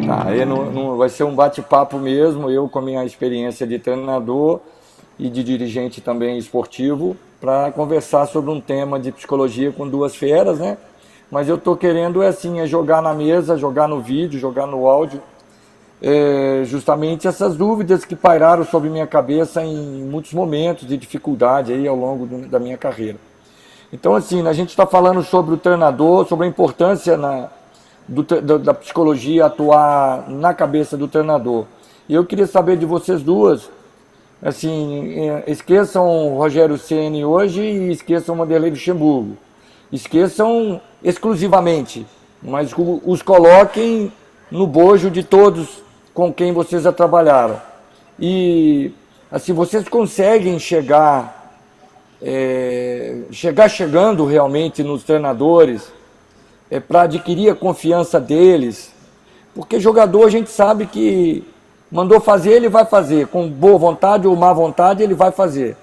Tá, aí vai ser um bate-papo mesmo, eu com a minha experiência de treinador e de dirigente também esportivo, para conversar sobre um tema de psicologia com duas feras, né? Mas eu tô querendo assim, é jogar na mesa, jogar no vídeo, jogar no áudio, justamente essas dúvidas que pairaram sobre minha cabeça em muitos momentos de dificuldade aí ao longo da minha carreira. Então, assim, a gente está falando sobre o treinador, sobre a importância da psicologia atuar na cabeça do treinador. E eu queria saber de vocês duas, assim, esqueçam o Rogério Ceni hoje e esqueçam o Vanderlei Luxemburgo. Esqueçam exclusivamente, mas os coloquem no bojo de todos com quem vocês já trabalharam. E, assim, vocês conseguem chegar chegando realmente nos treinadores para adquirir a confiança deles, porque jogador a gente sabe que mandou fazer, ele vai fazer, com boa vontade ou má vontade ele vai fazer.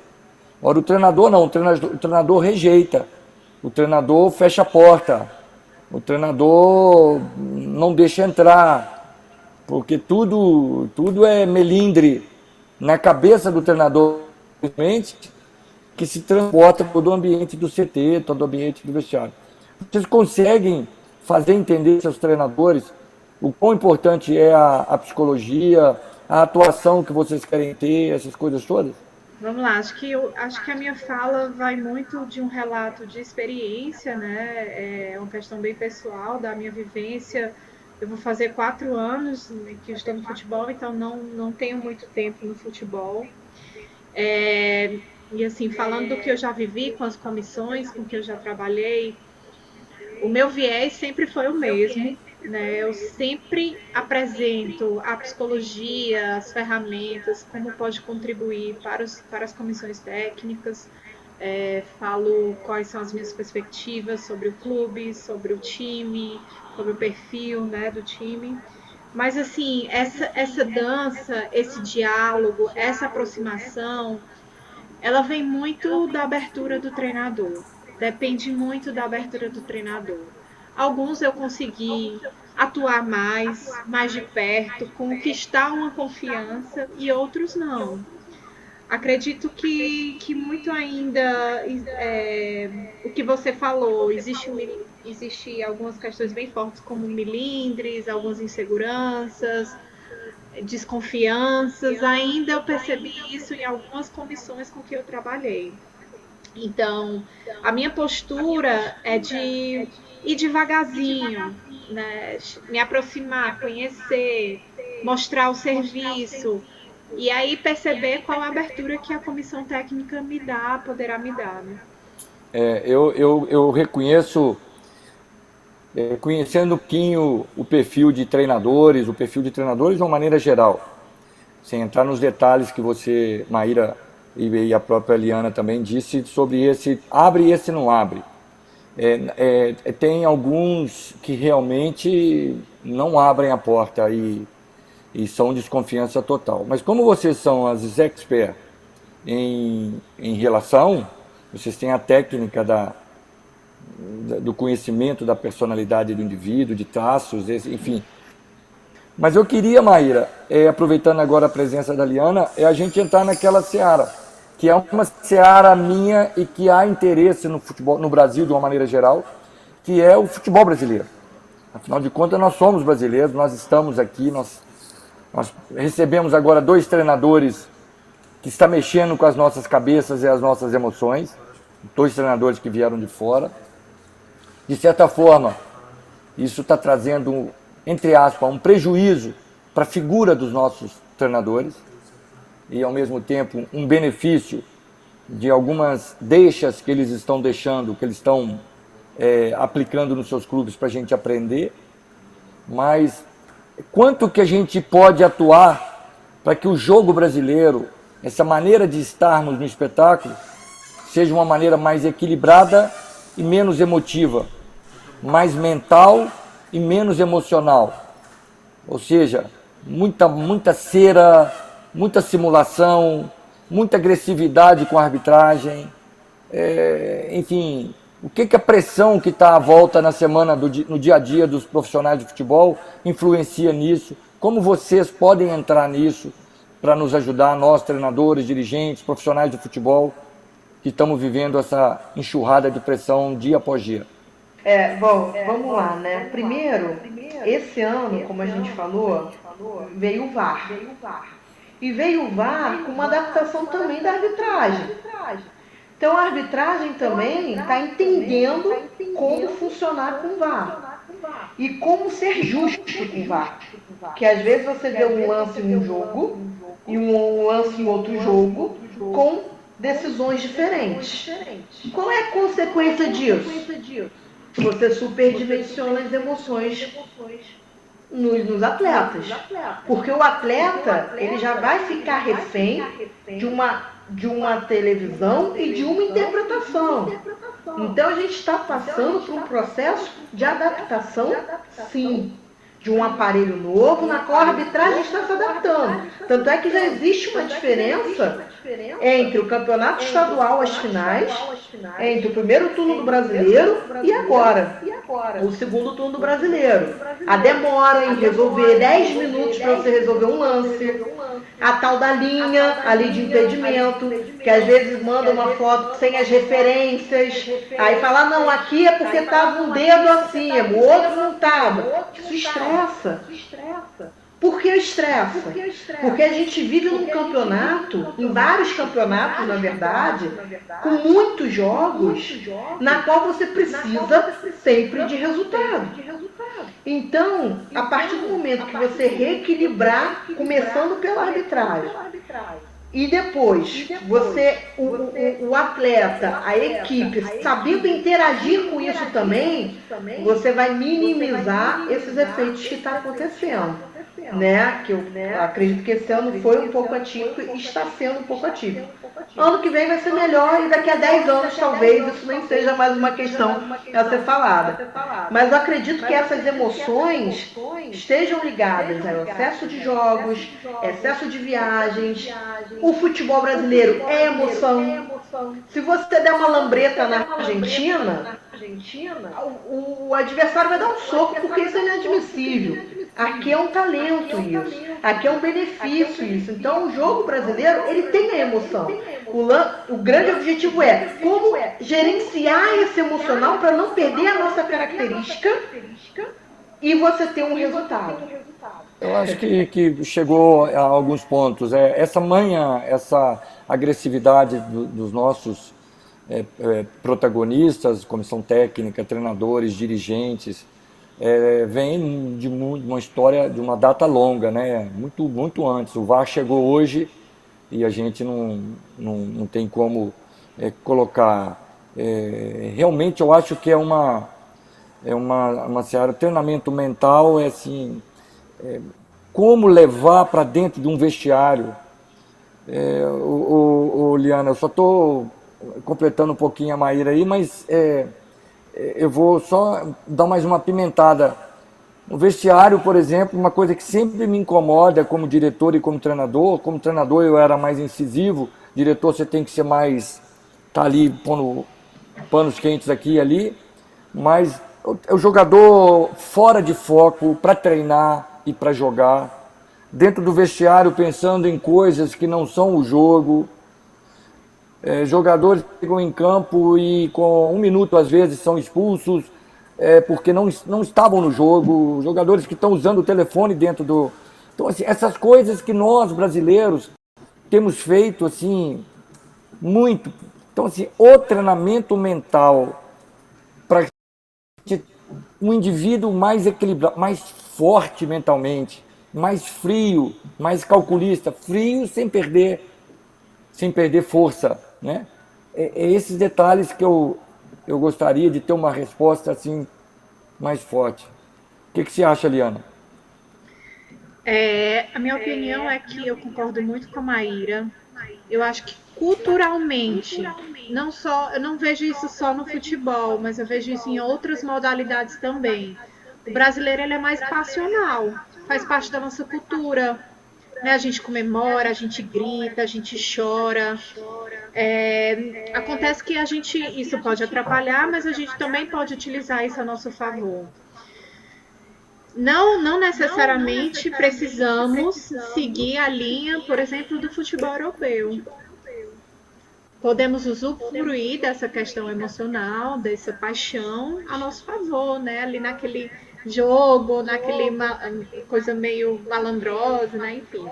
Agora o treinador não, o treinador rejeita, o treinador fecha a porta, o treinador não deixa entrar, porque tudo é melindre na cabeça do treinador, que se transporta todo o ambiente do CT, todo o ambiente do vestiário. Vocês conseguem fazer entender seus treinadores o quão importante é a psicologia, a atuação que vocês querem ter, essas coisas todas? Vamos lá, acho que a minha fala vai muito de um relato de experiência, né? É uma questão bem pessoal da minha vivência. Eu vou fazer 4 anos que eu estou no futebol, então não tenho muito tempo no futebol. E assim, falando do que eu já vivi com as comissões, com que eu já trabalhei, o meu viés sempre foi o mesmo, né? Eu sempre apresento a psicologia, as ferramentas, como pode contribuir para as comissões técnicas, falo quais são as minhas perspectivas sobre o clube, sobre o time, sobre o perfil, né, do time. Mas assim, essa dança, esse diálogo, essa aproximação, ela vem muito da abertura do treinador. Depende muito da abertura do treinador. Alguns eu consegui atuar mais de perto, conquistar uma confiança e outros não. Acredito que muito ainda o que você falou, existe algumas questões bem fortes como milindres, algumas inseguranças, desconfianças. Ainda eu percebi isso em algumas comissões com que eu trabalhei. Então, a minha postura é de ir devagarzinho, né? Me aproximar, conhecer, mostrar o serviço e aí perceber qual a abertura que a comissão técnica poderá me dar, né? Eu reconheço, conhecendo um pouquinho o perfil de treinadores, de uma maneira geral, sem entrar nos detalhes que você, Maíra, e a própria Eliana também disse sobre esse abre e esse não abre. Tem alguns que realmente não abrem a porta e são desconfiança total. Mas como vocês são as experts em relação, vocês têm a técnica do conhecimento da personalidade do indivíduo, de traços, enfim. Mas eu queria, Maíra, aproveitando agora a presença da Liana, a gente entrar naquela seara, que é uma seara minha e que há interesse no futebol, no Brasil de uma maneira geral, que é o futebol brasileiro. Afinal de contas, nós somos brasileiros, nós estamos aqui, nós recebemos agora 2 treinadores que estão mexendo com as nossas cabeças e as nossas emoções, 2 treinadores que vieram de fora. De certa forma, isso está trazendo, entre aspas, um prejuízo para a figura dos nossos treinadores e, ao mesmo tempo, um benefício de algumas deixas que eles estão deixando, que eles estão aplicando nos seus clubes para a gente aprender. Mas quanto que a gente pode atuar para que o jogo brasileiro, essa maneira de estarmos no espetáculo, seja uma maneira mais equilibrada e menos emotiva, mais mental e menos emocional. Ou seja, muita cera, muita simulação, muita agressividade com a arbitragem, enfim, O que a pressão que está à volta na semana, no dia a dia dos profissionais de futebol influencia nisso? Como vocês podem entrar nisso para nos ajudar, nós, treinadores, dirigentes, profissionais de futebol, que estamos vivendo essa enxurrada de pressão dia após dia? Bom, vamos lá, né? Primeiro, esse ano, como a gente falou, veio o VAR. E veio o VAR com uma adaptação também da arbitragem. Então a arbitragem também está entendendo como funcionar com o VAR. E como ser justo com o VAR. Que às vezes você vê um lance em um jogo e um lance em outro jogo com decisões diferentes. Qual é a consequência disso? Você superdimensiona as emoções nos atletas. Porque o atleta, ele já vai ficar refém de uma televisão e de uma interpretação. Então a gente está passando por um processo de adaptação, sim, de um aparelho novo na qual a arbitragem está se adaptando. Tanto é que já existe uma diferença entre o campeonato estadual, as finais, entre o primeiro turno do brasileiro e agora, o segundo turno do brasileiro. A demora em resolver 10 minutos para você resolver um lance, a tal da linha ali de impedimento, que às vezes manda uma foto sem as referências, aí fala, não, aqui é porque estava um dedo acima, o outro não estava. Isso estressa. Por que estressa? Porque a gente vive num campeonato, em vários campeonatos, na verdade, com muitos jogos, na qual você precisa sempre de resultado. Então, a partir do momento que você reequilibrar, começando pela arbitragem, e depois, o atleta, a equipe, sabendo interagir com isso também, você vai minimizar esses efeitos que estão acontecendo. Né? Que eu acredito que esse ano foi um pouco atípico e está sendo um pouco atípico. Ano que vem vai ser melhor e daqui a 10 anos talvez isso nem seja mais uma questão a ser falada. Mas eu acredito que essas emoções estejam ligadas ao excesso de jogos, excesso de viagens. O futebol brasileiro é emoção. Se você der uma lambreta na Argentina, o adversário vai dar um soco, porque isso é inadmissível. Aqui é um talento isso, aqui é um benefício isso. Então o jogo brasileiro, ele tem a emoção. O grande objetivo é como gerenciar esse emocional para não perder a nossa característica e você ter um resultado. Eu acho que chegou a alguns pontos. Essa manha, essa agressividade dos nossos protagonistas, comissão técnica, treinadores, dirigentes, vem de uma história, de uma data longa, né? Muito antes. O VAR chegou hoje e a gente não tem como colocar. Realmente eu acho que é uma seara, treinamento mental, assim, como levar para dentro de um vestiário. Liana, eu só estou completando um pouquinho a Maíra aí, mas eu vou só dar mais uma pimentada. No vestiário, por exemplo, uma coisa que sempre me incomoda como diretor e como treinador eu era mais incisivo, diretor você tem que ser mais, tá ali pondo panos quentes aqui e ali, mas o jogador fora de foco para treinar e para jogar, dentro do vestiário pensando em coisas que não são o jogo. Jogadores que chegam em campo e com 1 minuto às vezes são expulsos porque não estavam no jogo, jogadores que estão usando o telefone dentro do... Então, assim, essas coisas que nós brasileiros temos feito assim, muito. Então, assim, o treinamento mental para um indivíduo mais equilibrado, mais forte mentalmente, mais frio, mais calculista, frio sem perder força, né? Esses detalhes que eu gostaria de ter uma resposta assim mais forte. O que você acha, Liana? A minha opinião é que eu concordo muito com a Maíra. Eu acho que culturalmente, eu não vejo isso só no futebol, mas eu vejo isso em outras modalidades também. O brasileiro ele é mais passional, faz parte da nossa cultura. né? A gente comemora, a gente grita, a gente chora. Acontece que isso pode atrapalhar, mas a gente também pode utilizar isso a nosso favor. Não necessariamente precisamos seguir a linha, por exemplo, do futebol europeu. Podemos usufruir dessa questão emocional, dessa paixão a nosso favor, né? Ali naquele jogo, naquele coisa meio malandrosa, né? Enfim.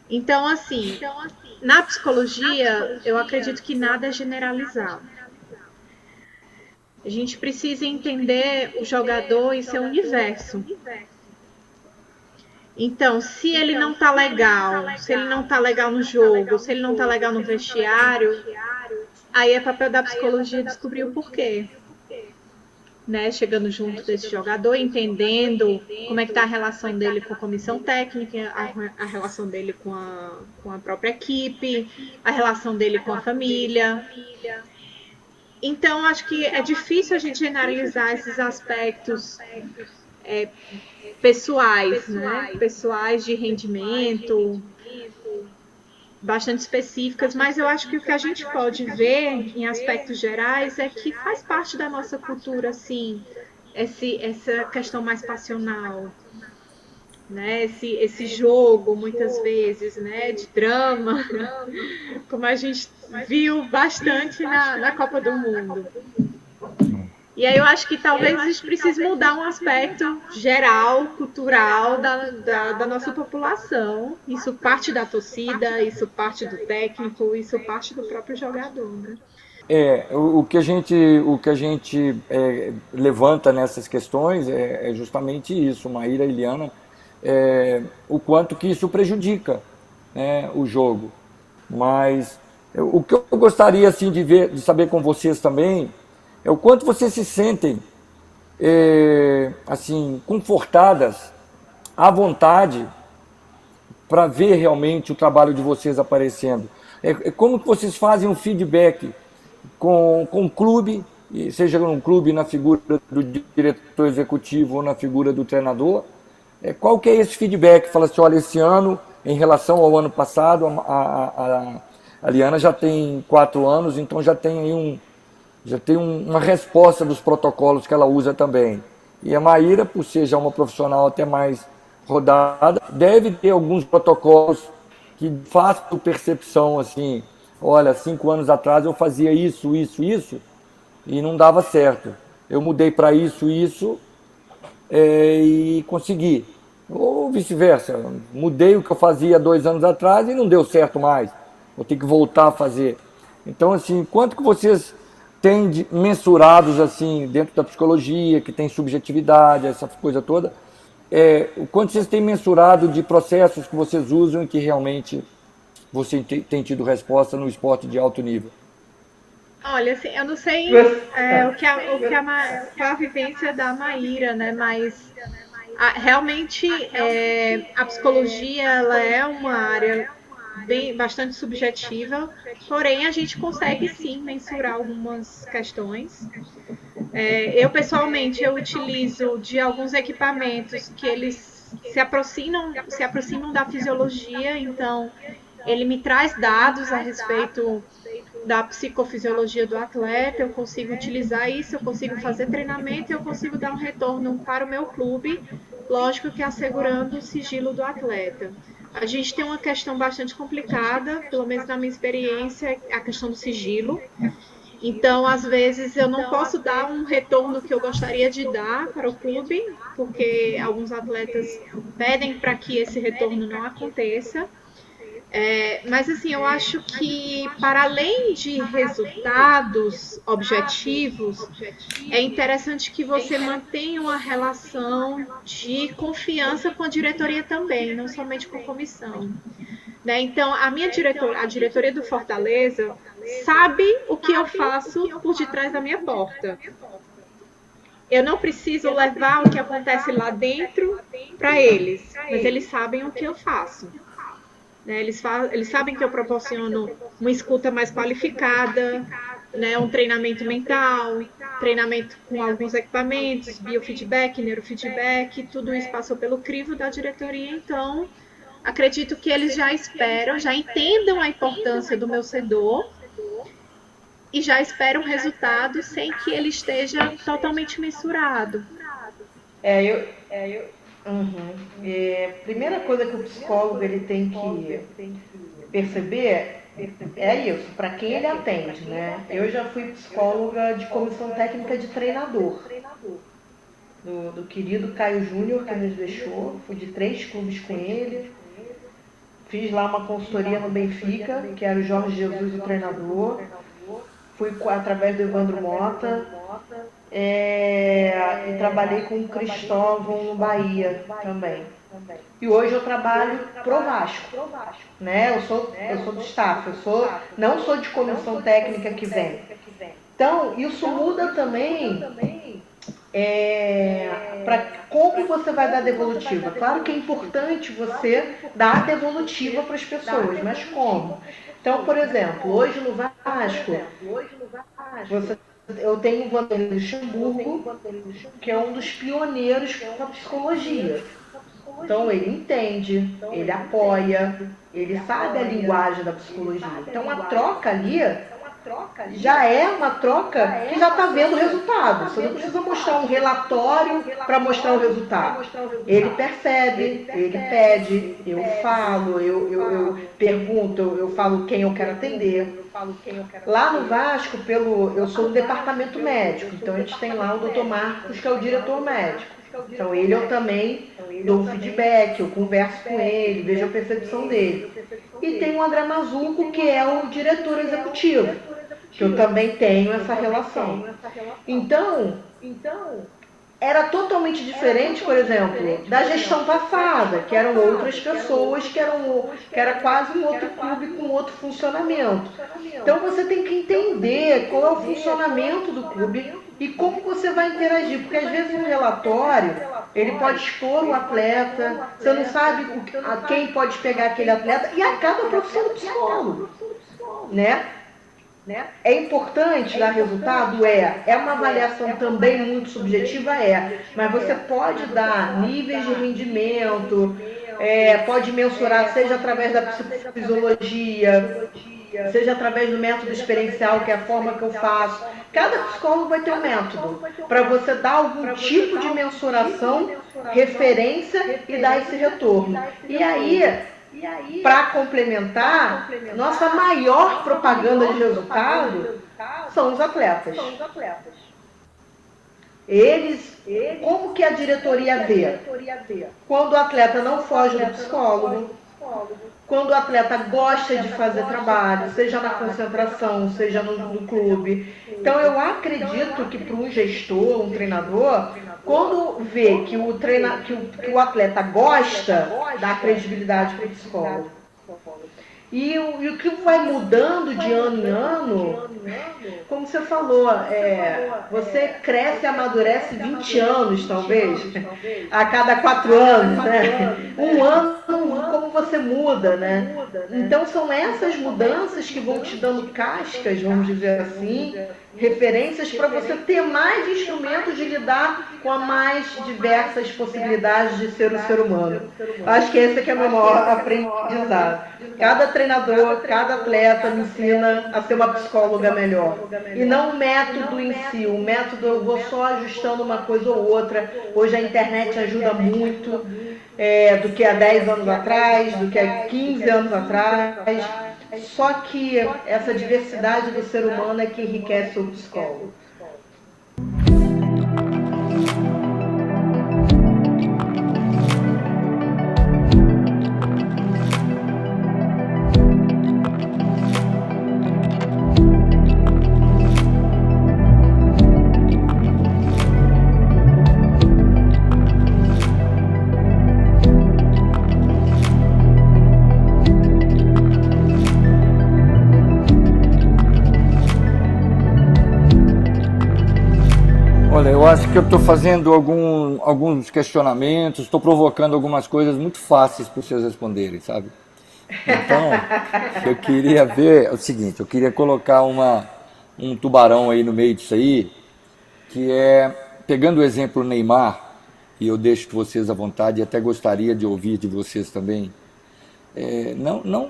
Então, assim, na psicologia, eu acredito que nada é generalizado. A gente precisa entender o jogador e seu universo. Então, se ele não tá legal, se ele não tá legal no jogo, se ele não tá legal no vestiário, aí é papel da psicologia descobrir o porquê. Né? Chegando junto desse jogador, entendendo como é que tá a relação dele com a comissão técnica, a relação dele com a própria equipe, a relação dele com a família. Então, acho que é difícil a gente generalizar esses aspectos pessoais, né? Pessoais de rendimento, bastante específicas, mas eu acho que o que a gente pode ver em aspectos gerais é que faz parte da nossa cultura, assim, essa questão mais passional, né? Esse jogo, muitas vezes, né? De drama, como a gente viu bastante na Copa do Mundo. E aí eu acho que talvez a gente precise mudar um aspecto geral, cultural da nossa população. Isso parte da torcida, isso parte do técnico, isso parte do próprio jogador, né? O que a gente levanta nessas questões é justamente isso, Maíra e Eliana, o quanto que isso prejudica, né, o jogo. Mas o que eu gostaria assim, de saber com vocês também é o quanto vocês se sentem assim, confortadas, à vontade, para ver realmente o trabalho de vocês aparecendo. Como que vocês fazem um feedback com o clube, seja num clube na figura do diretor executivo ou na figura do treinador? Qual que é esse feedback? Fala assim, olha, esse ano, em relação ao ano passado, a Liana já tem 4 anos, então já tem aí uma resposta dos protocolos que ela usa também. E a Maíra, por ser já uma profissional até mais rodada, deve ter alguns protocolos que façam percepção assim, olha, 5 anos atrás eu fazia isso, e não dava certo. Eu mudei para isso, e consegui. Ou vice-versa, mudei o que eu fazia 2 anos atrás e não deu certo mais. Vou ter que voltar a fazer. Então, assim, quanto que vocês têm mensurados assim, dentro da psicologia, que tem subjetividade, essa coisa toda, o quanto vocês têm mensurado de processos que vocês usam e que realmente você tem tido resposta no esporte de alto nível? Olha, assim, eu não sei qual a vivência da Maíra, né? Mas realmente a psicologia ela é uma área bastante subjetiva, porém a gente consegue sim mensurar algumas questões. Eu pessoalmente eu utilizo de alguns equipamentos que eles se aproximam da fisiologia, então ele me traz dados a respeito da psicofisiologia do atleta, eu consigo utilizar isso, eu consigo fazer treinamento e eu consigo dar um retorno para o meu clube, lógico que assegurando o sigilo do atleta. A gente tem uma questão bastante complicada, pelo menos na minha experiência, a questão do sigilo. Então, às vezes, eu não posso dar um retorno que eu gostaria de dar para o clube, porque alguns atletas pedem para que esse retorno não aconteça. Mas assim, eu acho que para além de resultados objetivos, é interessante que você mantenha uma relação de confiança com a diretoria também, não somente com a comissão. Né? Então, a diretoria do Fortaleza sabe o que eu faço por detrás da minha porta. Eu não preciso levar o que acontece lá dentro para eles, mas eles sabem o que eu faço. Né? Eles sabem que eu proporciono uma escuta mais qualificada, né? Um treinamento mental, treinamento com alguns equipamentos, biofeedback, neurofeedback, tudo isso passou pelo crivo da diretoria, então acredito que eles já esperam, já entendam a importância do meu setor e já esperam o resultado sem que ele esteja totalmente mensurado. Uhum. Primeira coisa que o psicólogo ele tem que perceber é isso, para quem ele atende, né? Eu já fui psicóloga de comissão técnica de treinador, do querido Caio Júnior, que nos deixou, fui de 3 clubes com ele, fiz lá uma consultoria no Benfica, que era o Jorge Jesus o treinador, fui através do Evandro Mota, e trabalhei com o Cristóvão no Bahia também. E hoje eu trabalho pro Vasco, né? Eu sou do staff, não sou de comissão técnica que vem. Então, isso muda também para como você vai dar devolutiva. Claro que é importante você dar devolutiva para as pessoas, mas como? Então, por exemplo, hoje no Vasco, eu tenho o Vanderlei Luxemburgo, que é um dos pioneiros da psicologia. Então, ele entende, ele apoia, ele sabe a linguagem da psicologia. Então, a troca ali já é uma troca que já está vendo o resultado. Você não precisa mostrar um relatório para mostrar o resultado. Ele percebe, ele pede, eu falo, eu pergunto, eu falo quem eu quero atender. Lá no Vasco, eu sou do departamento médico, então a gente tem lá o Dr. Marcos, que é o diretor médico. Então eu também dou um feedback, eu converso com ele, vejo a percepção dele. E tem o André Mazuco, que é o diretor executivo, que eu também tenho essa relação. Então, era totalmente diferente, por exemplo, da gestão passada, que eram outras pessoas, que era quase um outro clube com outro funcionamento. Então você tem que entender qual é o funcionamento do clube e como você vai interagir, porque às vezes um relatório, ele pode expor o atleta, você não sabe a quem pode pegar aquele atleta, e acaba a profissão do psicólogo, né? É importante dar resultado? É uma avaliação também muito subjetiva? Mas você pode dar níveis de rendimento, pode mensurar, seja através da psicofisiologia, seja através do método experiencial, que é a forma que eu faço. Cada psicólogo vai ter um método para você dar algum tipo de mensuração, referência e dar esse retorno. E aí, para complementar, nossa maior propaganda de resultado são os atletas. Como que a diretoria vê? Quando o atleta não foge do psicólogo, quando o atleta gosta de fazer trabalho, seja na concentração, seja no clube. Então eu acredito que para um gestor, um treinador, quando vê que o atleta gosta, dá credibilidade para o psicólogo. E o que vai mudando de ano em ano, como você falou, você cresce e amadurece 20 anos, talvez, a cada 4 anos, né? Um ano, como você muda, né? Então são essas mudanças que vão te dando cascas, vamos dizer assim, referências para você ter mais instrumentos de lidar com as mais diversas possibilidades de ser um ser humano. Acho que esse aqui é o meu maior aprendizado. Cada treinador, cada atleta me ensina a ser uma psicóloga melhor. E não o método em si. O método eu vou só ajustando uma coisa ou outra. Hoje a internet ajuda muito, do que há 10 anos atrás, do que há 15 anos atrás. Só que essa diversidade do ser humano é que enriquece o psicólogo. Olha, eu acho que eu estou fazendo alguns questionamentos, estou provocando algumas coisas muito fáceis para vocês responderem, sabe? Então, eu queria ver o seguinte, eu queria colocar um tubarão aí no meio disso aí, que é, pegando o exemplo Neymar, e eu deixo vocês à vontade, e até gostaria de ouvir de vocês também,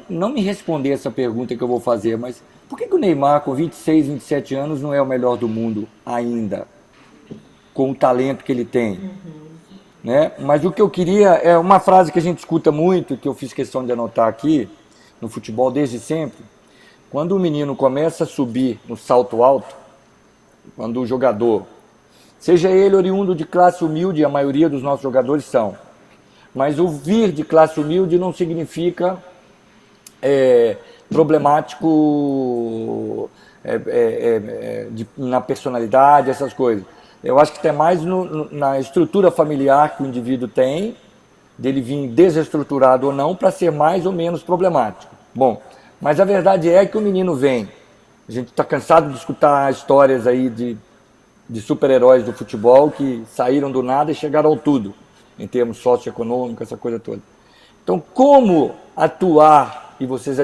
não me responder essa pergunta que eu vou fazer, mas por que o Neymar, com 26, 27 anos, não é o melhor do mundo ainda, com o talento que ele tem? Né? Mas o que eu queria é uma frase que a gente escuta muito, que eu fiz questão de anotar aqui, no futebol desde sempre. Quando o menino começa a subir no salto alto, quando o jogador, seja ele oriundo de classe humilde, a maioria dos nossos jogadores são, mas o vir de classe humilde não significa problemático na personalidade, essas coisas. Eu acho que tem mais na estrutura familiar que o indivíduo tem, dele vir desestruturado ou não, para ser mais ou menos problemático. Bom, mas a verdade é que o menino vem. A gente está cansado de escutar histórias aí de super-heróis do futebol que saíram do nada e chegaram ao tudo, em termos socioeconômicos, essa coisa toda. Então, como atuar, e vocês já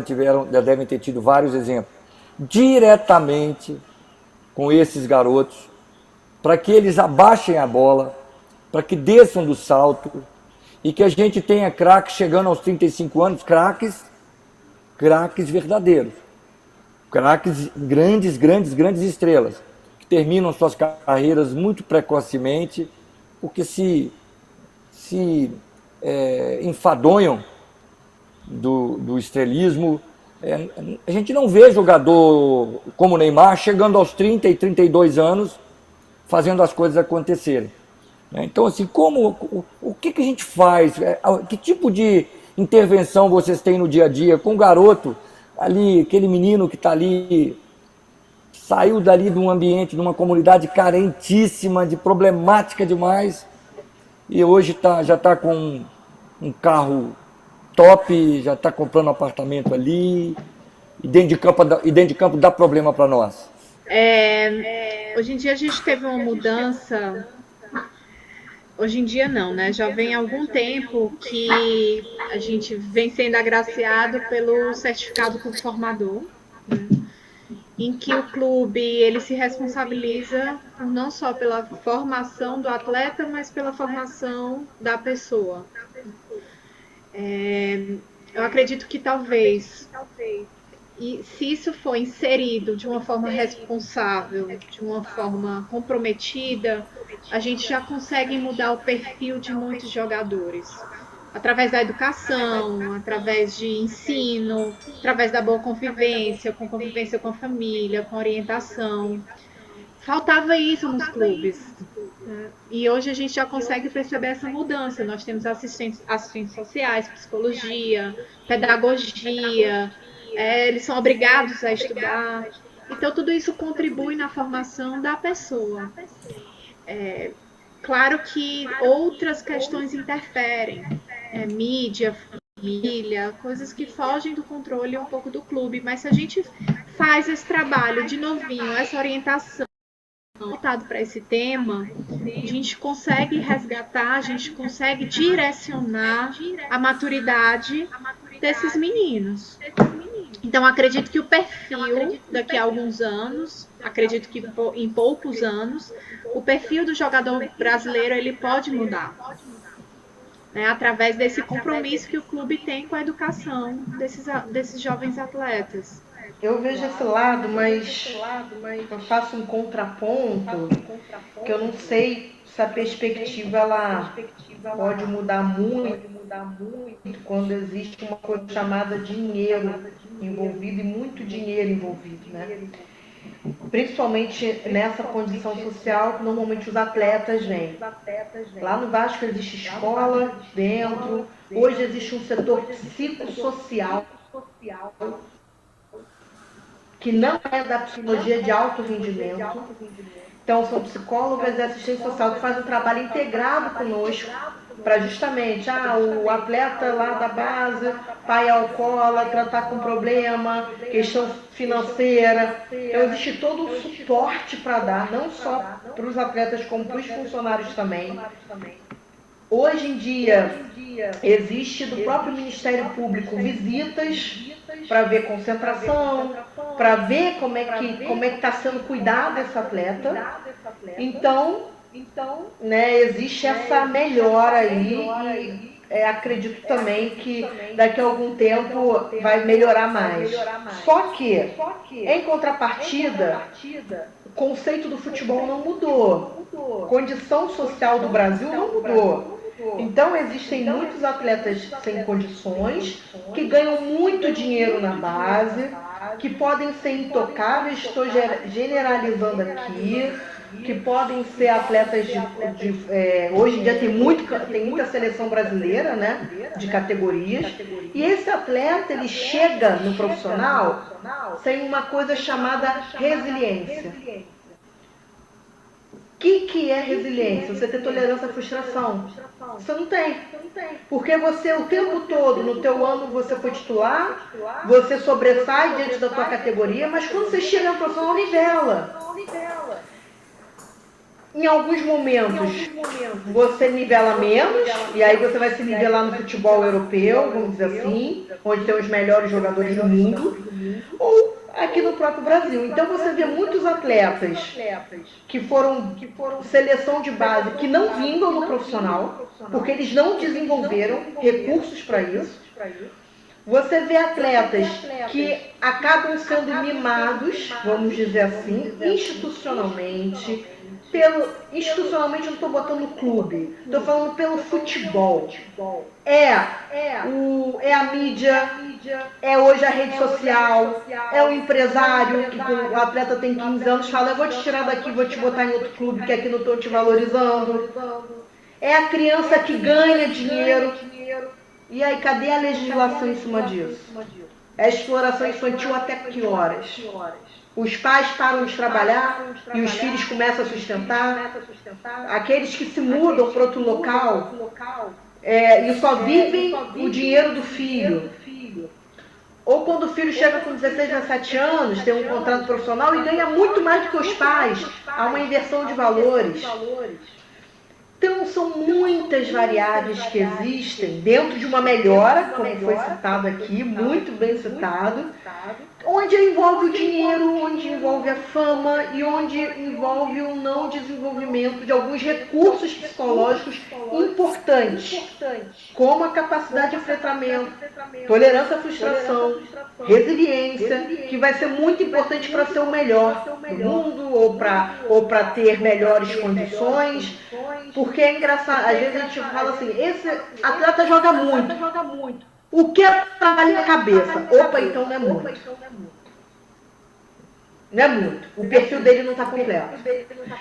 devem ter tido vários exemplos, diretamente com esses garotos, para que eles abaixem a bola, para que desçam do salto, e que a gente tenha craques chegando aos 35 anos, craques verdadeiros, craques grandes estrelas, que terminam suas carreiras muito precocemente, porque se enfadonham do estrelismo. A gente não vê jogador como o Neymar chegando aos 30 e 32 anos fazendo as coisas acontecerem. Então, assim, o que a gente faz? Que tipo de intervenção vocês têm no dia a dia com o garoto ali, aquele menino que está ali, saiu dali de um ambiente, de uma comunidade carentíssima, de problemática demais, e hoje já está com um carro top, já está comprando um apartamento ali, e dentro de campo dá problema para nós. Hoje em dia a gente teve uma mudança. Hoje em dia não, né? Já vem há algum tempo que a gente vem sendo agraciado pelo certificado como formador, né? Em que o clube ele se responsabiliza não só pela formação do atleta, mas pela formação da pessoa. Eu acredito que talvez, e se isso for inserido de uma forma responsável, de uma forma comprometida, a gente já consegue mudar o perfil de muitos jogadores. Através da educação, através de ensino, através da boa convivência com a família, com orientação. Faltava isso nos clubes, né? E hoje a gente já consegue perceber essa mudança. Nós temos assistentes sociais, psicologia, pedagogia, eles são obrigados a estudar. Então, tudo isso contribui na formação da pessoa. Claro que outras questões interferem, mídia, família, coisas que fogem do controle um pouco do clube, mas se a gente faz esse trabalho de novinho, essa orientação voltado para esse tema, a gente consegue resgatar, a gente consegue direcionar a maturidade desses meninos. Então, acredito que o perfil, daqui a alguns anos, acredito que em poucos anos, o perfil do jogador brasileiro ele pode mudar, né, através desse compromisso que o clube tem com a educação desses jovens atletas. Eu vejo esse lado, mas eu faço um contraponto que eu não sei se a perspectiva ela pode mudar muito quando existe uma coisa chamada dinheiro envolvido e muito dinheiro envolvido, né? Principalmente nessa condição social que normalmente os atletas vêm. Lá no Vasco existe escola dentro, hoje existe um setor psicossocial que não é da psicologia de alto rendimento. Então, são psicólogas e assistentes sociais que fazem um trabalho integrado conosco para justamente, o atleta lá da base, pai alcoólatra, está com problema, questão financeira. Então, existe todo um suporte para dar, não só para os atletas, como para os funcionários também. Hoje em dia, existe do próprio Ministério Público visitas para ver concentração, para ver como é que está sendo cuidado esse atleta. Então, né, existe essa melhora aí. acredito também que daqui a algum tempo vai melhorar mais. Só que, em contrapartida, o conceito do futebol não mudou. A condição social do Brasil não mudou. Então, existem muitos atletas sem condições, que ganham muito dinheiro na base, que podem ser intocáveis, estou generalizando aqui, que podem ser atletas hoje em dia tem muita seleção brasileira, né, de categorias, e esse atleta ele chega no profissional sem uma coisa chamada resiliência. O que é resiliência? Você ter tolerância à frustração. Você não tem. Porque você, o tempo todo, no teu ano, você foi titular, você sobressai diante da tua categoria, mas quando você chega no profissional, nivela. Em alguns momentos, você nivela menos, e aí você vai se nivelar no futebol europeu, vamos dizer assim, onde tem os melhores jogadores do mundo, ou aqui no próprio Brasil. Então você vê muitos atletas que foram seleção de base, que não vingam no profissional, porque eles não desenvolveram recursos para isso. Você vê atletas que acabam sendo mimados, vamos dizer assim, institucionalmente. Institucionalmente eu não estou botando clube, estou falando pelo futebol. É a mídia, é hoje a rede social, é o empresário que o atleta tem 15 anos fala, eu vou te tirar daqui, vou te botar em outro clube que aqui não estou te valorizando. É a criança que ganha dinheiro. E aí, cadê a legislação em cima disso? É a exploração infantil até que horas? Os pais param de trabalhar e os filhos começam a sustentar. Aqueles que se mudam para outro local e só vivem o dinheiro do filho. Ou quando o filho chega com 16, 17 anos, tem um contrato profissional e ganha muito mais do que os pais. Há uma inversão de valores. Então, são muitas variáveis que existem dentro de uma melhora, como foi citado aqui, muito bem citado, onde envolve o dinheiro, onde envolve a fama e onde envolve o não desenvolvimento de alguns recursos psicológicos importantes, como a capacidade de enfrentamento, tolerância à frustração, resiliência, que vai ser muito importante para ser o melhor do mundo ou para ter melhores condições, porque é engraçado, às vezes a gente fala assim, esse atleta joga muito. O que é trabalho na cabeça? Opa, então não é muito. Não é muito. O perfil dele não está completo.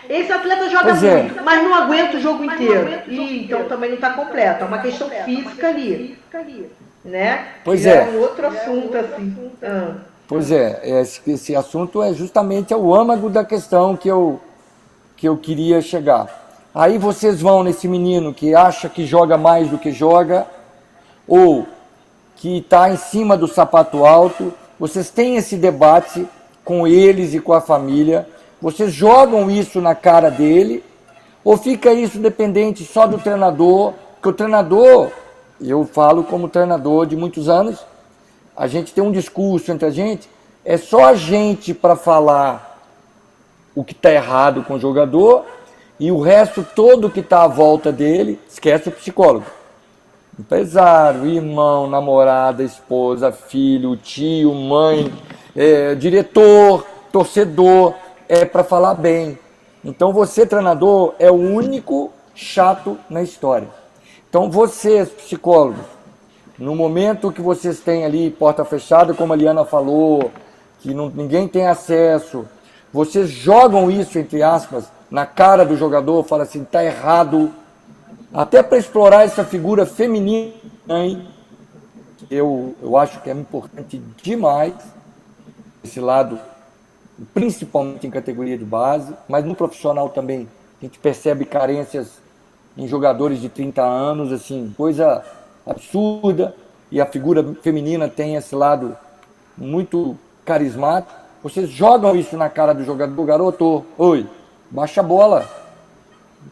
Esse atleta joga muito, mas não aguenta o jogo inteiro. E então também não está completo. É uma questão física ali. Né? Pois é. É um outro assunto, assim. Pois é, esse assunto é justamente o âmago da questão que eu queria chegar. Aí vocês vão nesse menino que acha que joga mais do que joga, ou que está em cima do sapato alto, vocês têm esse debate com eles e com a família, vocês jogam isso na cara dele, ou fica isso dependente só do treinador, porque o treinador, eu falo como treinador de muitos anos, a gente tem um discurso entre a gente, é só a gente para falar o que está errado com o jogador, e o resto todo que está à volta dele, esquece o psicólogo. Empresário, irmão, namorada, esposa, filho, tio, mãe, diretor, torcedor, é para falar bem. Então você, treinador, é o único chato na história. Então vocês, psicólogos, no momento que vocês têm ali porta fechada, como a Liana falou, que ninguém tem acesso, vocês jogam isso, entre aspas, na cara do jogador, fala assim, tá errado, até para explorar essa figura feminina, hein? Eu acho que é importante demais esse lado, principalmente em categoria de base, mas no profissional também. A gente percebe carências em jogadores de 30 anos, assim, coisa absurda, e a figura feminina tem esse lado muito carismático. Vocês jogam isso na cara do jogador, garoto, oi, baixa a bola.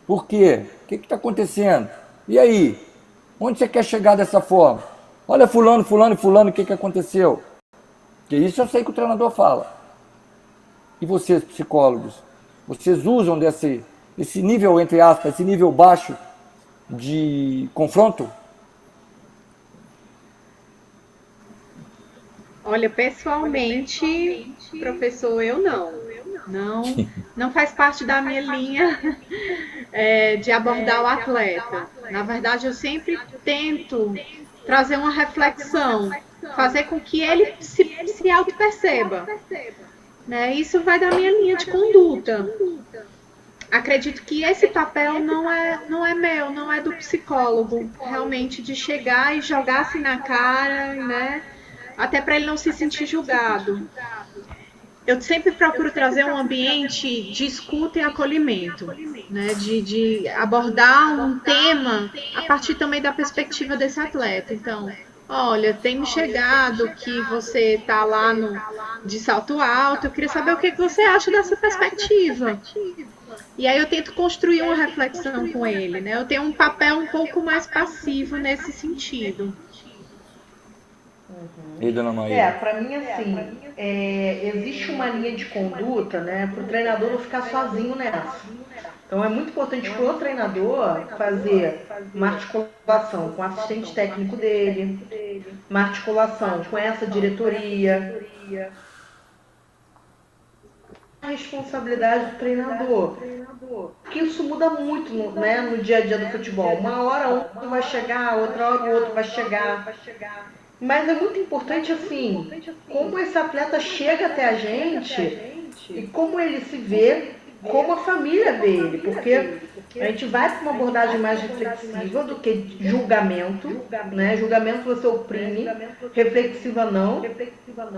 Por quê? O que está acontecendo? E aí? Onde você quer chegar dessa forma? Olha fulano, o que aconteceu? Porque isso eu sei que o treinador fala. E vocês, psicólogos? Vocês usam esse nível, entre aspas, esse nível baixo de confronto Olha, pessoalmente, professor, eu não faz parte da minha linha de abordar o atleta. Na verdade, eu sempre tento trazer uma reflexão, fazer com que ele se auto-perceba, né? Isso vai da minha linha de conduta. Acredito que esse papel não é meu, não é do psicólogo, realmente de chegar e jogar assim na cara, né? Até para ele não se sentir julgado. Eu sempre procuro trazer um ambiente de escuta e acolhimento, né? De abordar um tema a partir também da perspectiva desse atleta. Então, olha, tem me chegado que você está lá de salto alto, eu queria saber o que você acha dessa perspectiva. E aí eu tento construir uma reflexão com ele, né? Eu tenho um papel um pouco mais passivo nesse sentido. E dona Maíra? Para mim, assim, existe uma linha de conduta, né, para o treinador não ficar sozinho nessa. Então, é muito importante para o treinador fazer uma articulação com o assistente técnico dele, uma articulação com essa diretoria. A responsabilidade do treinador. Porque isso muda muito no dia a dia do futebol. Uma hora um vai chegar, outra hora o outro vai chegar. Mas é muito importante, assim, como esse atleta chega até a gente e como ele se vê, como a família vê ele. Porque a gente vai para uma abordagem mais reflexiva do que julgamento, né? Julgamento você oprime, reflexiva não.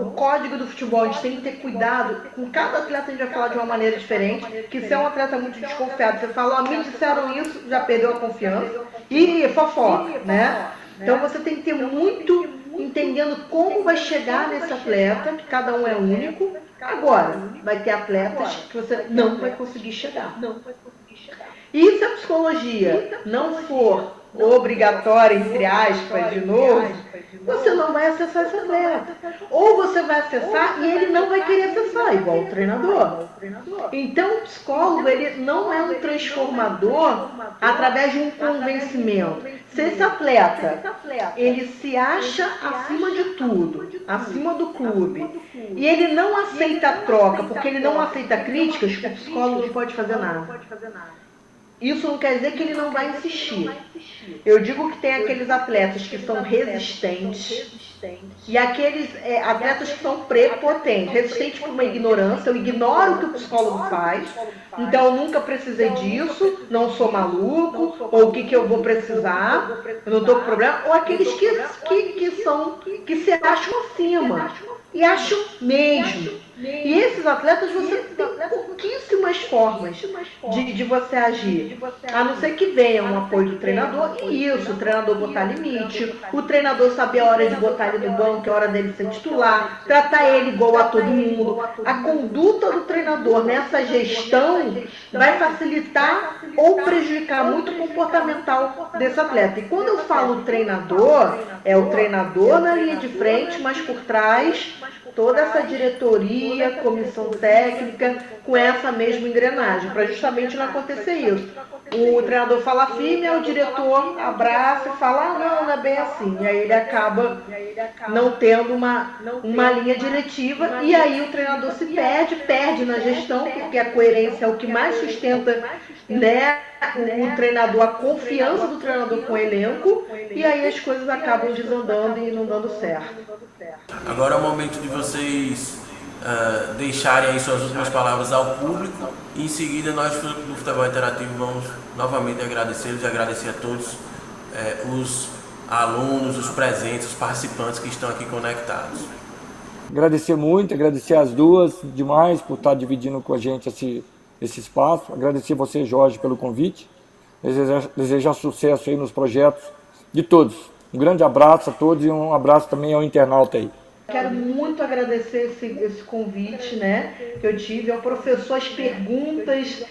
O código do futebol, a gente tem que ter cuidado. Com cada atleta a gente vai falar de uma maneira diferente, que se é um atleta muito desconfiado, você fala, me disseram isso, já perdeu a confiança. E fofoca, né? Então você tem que ter muito entendendo como vai chegar nesse atleta, que cada um é único. Agora, vai ter atletas que você não vai conseguir chegar. E se a psicologia não for obrigatória, entre aspas, de novo, você não vai acessar esse atleta. Ou você vai acessar e ele não vai querer acessar, igual o treinador. Então, o psicólogo, ele não é um transformador através de um convencimento. Se esse atleta, ele se acha acima de tudo, acima do clube, e ele não aceita a troca, porque ele não aceita críticas, o psicólogo não pode fazer nada. Isso não quer dizer que ele não vai insistir. Eu digo que tem aqueles atletas que são resistentes e aqueles atletas que são prepotentes. Resistente por uma ignorância, eu ignoro o que o psicólogo faz, então eu nunca precisei disso, não sou maluco, ou o que eu vou precisar, eu não estou com problema. Ou aqueles que se acham acima e acham mesmo. E esses atletas, você tem pouquíssimas formas de você agir. A não ser que venha um apoio do treinador, e isso, o treinador botar limite, o treinador saber a hora de botar ele no banco, a hora dele ser titular, tratar ele igual a todo mundo. A conduta do treinador nessa gestão vai facilitar ou prejudicar muito o comportamental desse atleta. E quando eu falo treinador, é o treinador na linha de frente, mas por trás toda essa diretoria, comissão técnica, com essa mesma engrenagem, para justamente não acontecer isso. O treinador fala firme, o diretor abraça e fala, não é bem assim. E aí ele acaba não tendo uma linha diretiva, e aí o treinador se perde na gestão, porque a coerência é o que mais sustenta, né, o treinador, a confiança do treinador com o elenco, e aí as coisas acabam desandando e não dando certo. Agora é o momento de vocês deixarem aí suas últimas palavras ao público, e em seguida nós do Futebol Interativo vamos novamente agradecê-los e agradecer a todos os alunos, os presentes, os participantes que estão aqui conectados. Agradecer muito, agradecer as duas demais por estar dividindo com a gente esse espaço. Agradecer você, Jorge, pelo convite. Desejar sucesso aí nos projetos de todos. Um grande abraço a todos e um abraço também ao internauta aí. Quero muito agradecer esse convite, né, que eu tive ao professor, as perguntas,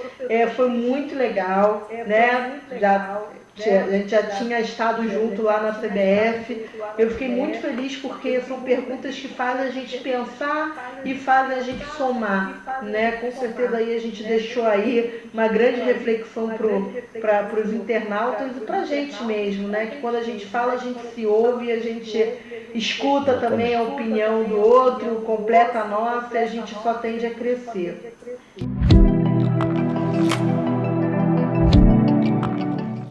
foi muito legal, né, a gente já tinha estado junto lá na CBF, eu fiquei muito feliz porque são perguntas que fazem a gente pensar e fazem a gente somar, né, com certeza aí a gente deixou aí uma grande reflexão para os internautas e para a gente mesmo, né, que quando a gente fala a gente se ouve, a gente escuta também a opinião do outro, completa a nossa e a gente só tende a crescer.